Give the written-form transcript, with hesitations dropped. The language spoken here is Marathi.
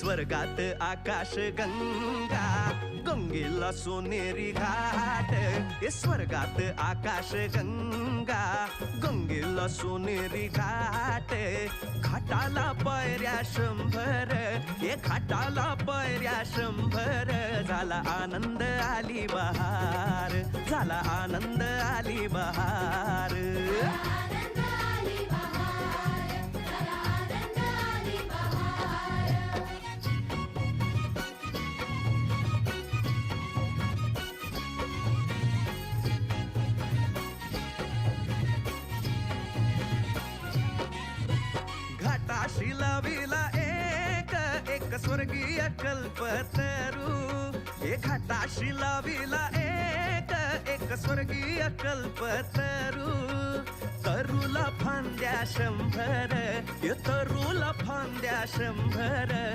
स्वर्गात आकाश गंगा, गंगेला सोनेरी घाट. स्वर्गात आकाश गंगा, गंगेला सोनेरी घाट. घाटाला पायऱ्या 100, घाटाला पायऱ्या 100. झाला आनंद आली बहार, झाला आनंद आली बहार. घाटाशी लाविला एक स्वर्गीय कल्पतरू. घाटाशी लाविला एक स्वर्गीय कल्पतरू. तरूला फांद्या 100, तरूला फांद्या 100.